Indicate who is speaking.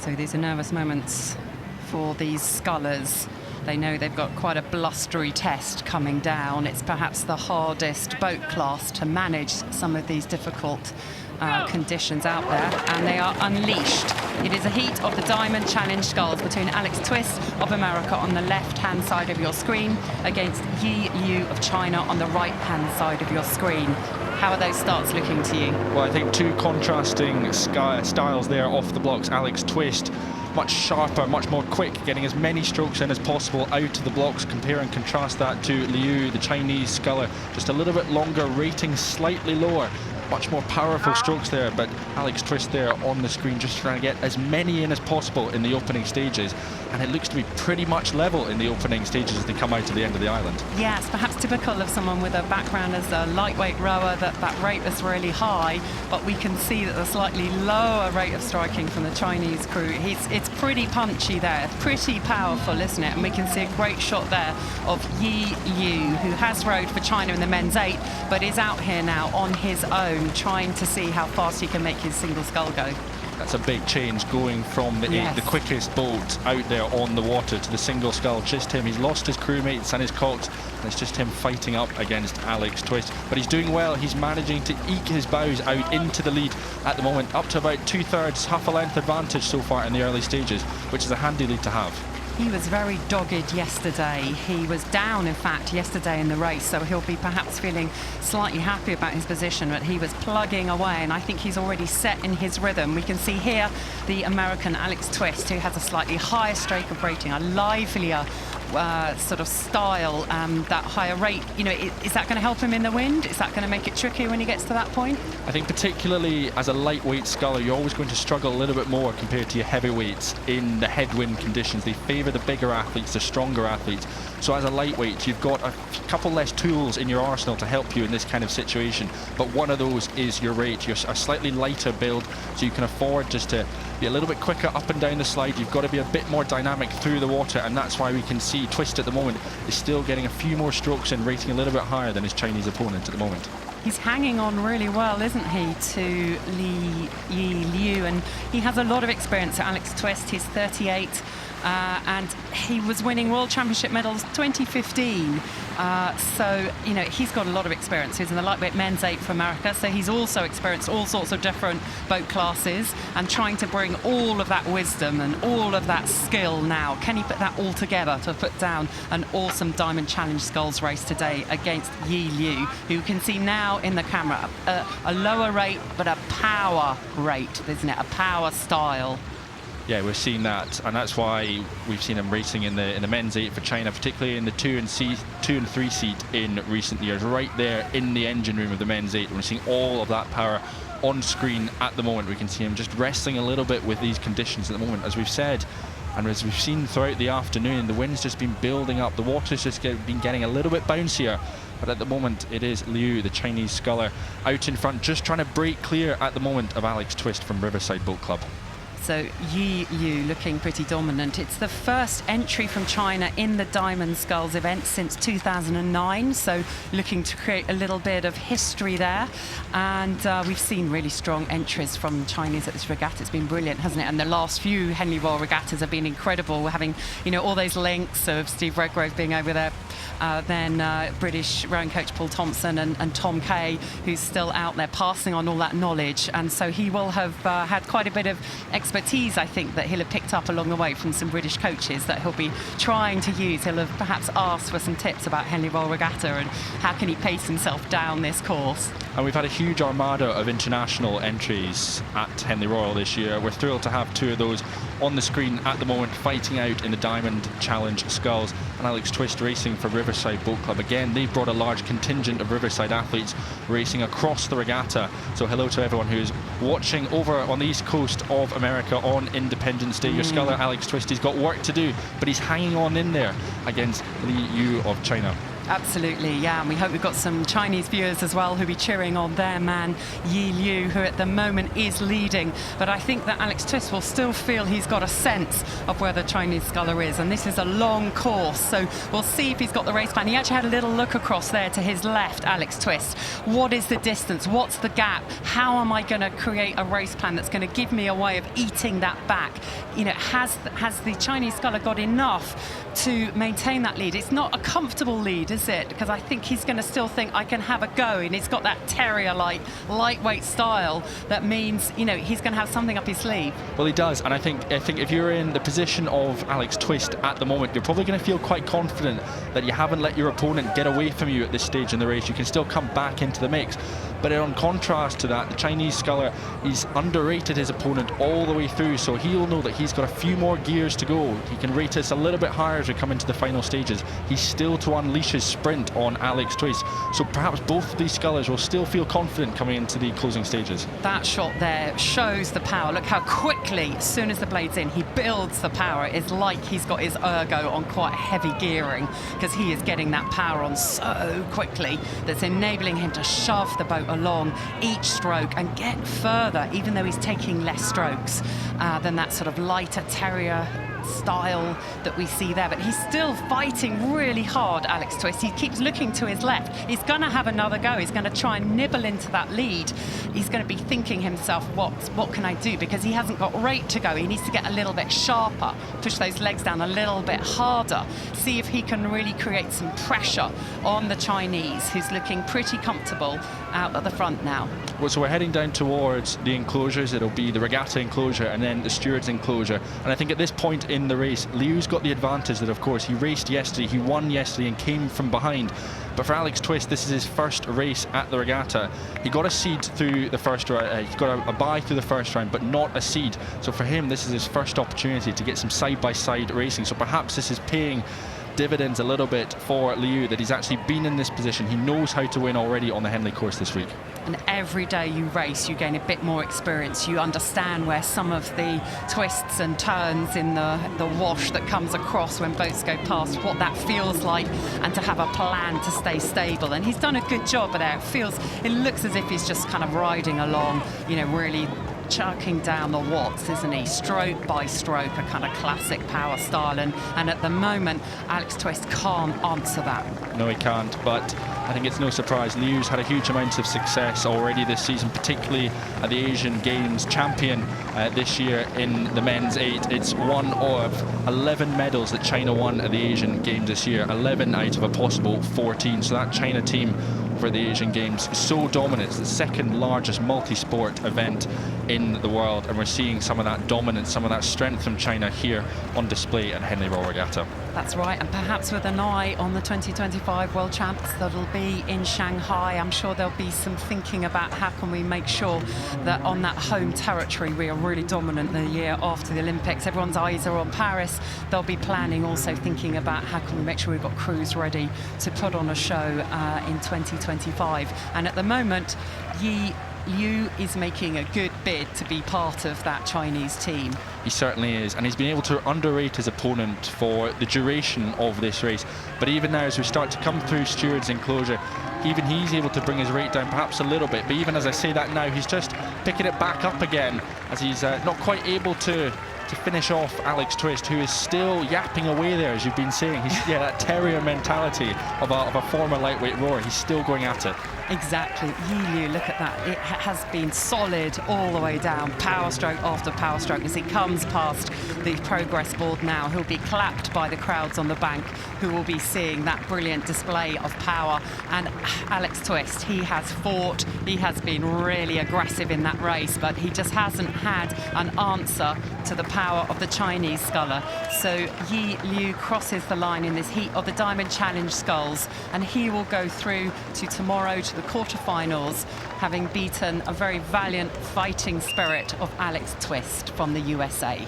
Speaker 1: So these are nervous moments for these scullers. They know they've got quite a blustery test coming down. It's perhaps the hardest boat class to manage some of these difficult conditions out there, and they are unleashed. It is a heat of the Diamond Challenge Sculls between Alex Twist of America on the left-hand side of your screen against Yi Liu of China on the right-hand side of your screen. How are those starts looking to you?
Speaker 2: Well, I think two contrasting styles there off the blocks. Alex Twist, much sharper, much more quick, getting as many strokes in as possible out of the blocks. Compare and contrast that to Liu, the Chinese sculler, just a little bit longer, rating slightly lower. Much more powerful strokes there, but Alex Twist there on the screen just trying to get as many in as possible in the opening stages, and it looks to be pretty much level in the opening stages as they come out to the end of the island.
Speaker 1: Yeah, it's perhaps typical of someone with a background as a lightweight rower that rate is really high, but we can see that the slightly lower rate of striking from the Chinese crew. It's pretty punchy there, pretty powerful, isn't it? And we can see a great shot there of Yi Liu, who has rowed for China in the men's 8, but is out here now on his own, trying to see how fast he can make his single scull go.
Speaker 2: That's a big change, going from the
Speaker 1: Yes.
Speaker 2: the quickest boat out there on the water to the single scull. Just him. He's lost his crewmates and his cocks, and it's just him fighting up against Alex Twist. But he's doing well. He's managing to eke his bows out into the lead at the moment, up to about 2/3, half a length advantage so far in the early stages, which is a handy lead to have.
Speaker 1: He was very dogged yesterday. He was down, in fact, yesterday in the race, so he'll be perhaps feeling slightly happy about his position, but he was plugging away, and I think he's already set in his rhythm. We can see here the American Alex Twist, who has a slightly higher stroke of rating, a livelier sort of style, that higher rate. You know, is that going to help him in the wind? Is that going to make it tricky when he gets to that point?
Speaker 2: I think particularly as a lightweight sculler, you're always going to struggle a little bit more compared to your heavyweights in the headwind conditions. They favour the bigger athletes, the stronger athletes. So as a lightweight, you've got a couple less tools in your arsenal to help you in this kind of situation. But one of those is your rate. You're a slightly lighter build, so you can afford just to be a little bit quicker up and down the slide. You've got to be a bit more dynamic through the water, and that's why we can see Twist at the moment is still getting a few more strokes in, rating a little bit higher than his Chinese opponent at the moment.
Speaker 1: He's hanging on really well, isn't he, to Yi Liu, and he has a lot of experience. Alex Twist, he's 38, and he was winning World Championship medals 2015. So, you know, he's got a lot of experience. He's in the lightweight men's 8 for America, so he's also experienced all sorts of different boat classes and trying to bring all of that wisdom and all of that skill now. Can he put that all together to put down an awesome Diamond Challenge Sculls race today against Yi Liu, who you can see now in the camera, a lower rate but a power rate, isn't it? A power style.
Speaker 2: Yeah, we're seeing that, and that's why we've seen him racing in the men's 8 for China, particularly in the 2 and 3 seat in recent years, right there in the engine room of the men's 8. We're seeing all of that power on screen at the moment. We can see him just wrestling a little bit with these conditions at the moment, as we've said. And as we've seen throughout the afternoon, the wind's just been building up. The water's just been getting a little bit bouncier. But at the moment, it is Liu, the Chinese sculler, out in front, just trying to break clear at the moment of Alex Twist from Riverside Boat Club.
Speaker 1: So Yi Liu looking pretty dominant. It's the first entry from China in the Diamond Sculls event since 2009, so looking to create a little bit of history there. And we've seen really strong entries from Chinese at this regatta. It's been brilliant, hasn't it? And the last few Henley Royal Regattas have been incredible. We're having, you know, all those links of Steve Redgrove being over there, then British rowing coach Paul Thompson and Tom Kay, who's still out there passing on all that knowledge. And so he will have had quite a bit of expertise, I think, that he'll have picked up along the way from some British coaches that he'll be trying to use. He'll have perhaps asked for some tips about Henley Royal Regatta and how can he pace himself down this course.
Speaker 2: And we've had a huge armada of international entries at Henley Royal this year. We're thrilled to have two of those on the screen at the moment, fighting out in the Diamond Challenge Sculls, and Alex Twist racing for Riverside Boat Club. Again, they've brought a large contingent of Riverside athletes racing across the regatta. So hello to everyone who's watching over on the east coast of America on Independence Day. Your sculler, Alex Twist, he's got work to do, but he's hanging on in there against Li Yu of China.
Speaker 1: Absolutely, yeah, and we hope we've got some Chinese viewers as well who'll be cheering on their man Yi Liu, who at the moment is leading. But I think that Alex Twist will still feel he's got a sense of where the Chinese sculler is, and this is a long course, so we'll see if he's got the race plan. He actually had a little look across there to his left, Alex Twist. What is the distance? What's the gap? How am I going to create a race plan that's going to give me a way of eating that back? You know, has the Chinese sculler got enough to maintain that lead? It's not a comfortable lead, is it? Because I think he's going to still think I can have a go, and he's got that terrier-like lightweight style that means, you know, he's going to have something up his sleeve.
Speaker 2: Well, he does, and I think if you're in the position of Alex Twist at the moment, you're probably going to feel quite confident that you haven't let your opponent get away from you at this stage in the race. You can still come back into the mix. But in contrast to that, the Chinese sculler, he's underrated his opponent all the way through, so he'll know that he's got a few more gears to go. He can rate us a little bit higher as we come into the final stages. He's still to unleash his sprint on Alex Twist, so perhaps both of these scullers will still feel confident coming into the closing stages.
Speaker 1: That shot there shows the power. Look how quickly, as soon as the blade's in, he builds the power. It's like he's got his ergo on quite heavy gearing, because he is getting that power on so quickly that's enabling him to shove the boat along each stroke and get further, even though he's taking less strokes than that sort of lighter terrier style that we see there. But he's still fighting really hard, Alex Twist. He keeps looking to his left. He's going to have another go. He's going to try and nibble into that lead. He's going to be thinking himself, what can I do? Because he hasn't got rate to go. He needs to get a little bit sharper, push those legs down a little bit harder, see if he can really create some pressure on the Chinese, who's looking pretty comfortable out at the front now.
Speaker 2: Well, so we're heading down towards the enclosures. It'll be the regatta enclosure and then the stewards enclosure. And I think at this point in the race, Liu's got the advantage that, of course, he raced yesterday, he won yesterday and came from behind. But for Alex Twist, this is his first race at the regatta. He got a seed through the first round, he got a bye through the first round, but not a seed. So for him, this is his first opportunity to get some side-by-side racing. So perhaps this is paying dividends a little bit for Liu, that he's actually been in this position. He knows how to win already on the Henley course this week.
Speaker 1: And every day you race, you gain a bit more experience. You understand where some of the twists and turns in the wash that comes across when boats go past, what that feels like, and to have a plan to stay stable. And he's done a good job there. It looks as if he's just kind of riding along, you know, really chucking down the watts, isn't he? Stroke by stroke, a kind of classic power style. And at the moment, Alex Twist can't answer that.
Speaker 2: No, he can't, but I think it's no surprise. Liu's had a huge amount of success already this season, particularly at the Asian Games champion this year in the men's 8. It's one of 11 medals that China won at the Asian Games this year, 11 out of a possible 14. So that China team for the Asian Games is so dominant. It's the second largest multi-sport event in the world, and we're seeing some of that dominance, some of that strength from China here on display at Henley Royal Regatta.
Speaker 1: That's right, and perhaps with an eye on the 2025 World Champs that'll be in Shanghai. I'm sure there'll be some thinking about how can we make sure that on that home territory we are really dominant the year after the Olympics. Everyone's eyes are on Paris. They'll be planning, also thinking about how can we make sure we've got crews ready to put on a show in 2025. And at the moment, Liu is making a good bid to be part of that Chinese team.
Speaker 2: He certainly is, and he's been able to underrate his opponent for the duration of this race. But even now, as we start to come through stewards enclosure, even he's able to bring his rate down perhaps a little bit. But even as I say that now, he's just picking it back up again, as he's not quite able to finish off Alex Twist, who is still yapping away there, as you've been saying. He's, yeah, that terrier mentality of a former lightweight rower. He's still going at it.
Speaker 1: Exactly. Yi Liu, look at that. It has been solid all the way down, power stroke after power stroke. As he comes past the progress board now, he'll be clapped by the crowds on the bank, who will be seeing that brilliant display of power. And Alex Twist, he has fought, he has been really aggressive in that race, but he just hasn't had an answer to the power of the Chinese sculler. So Yi Liu crosses the line in this heat of the Diamond Challenge Sculls, and he will go through to tomorrow to the quarterfinals, having beaten a very valiant fighting spirit of Alex Twist from the USA.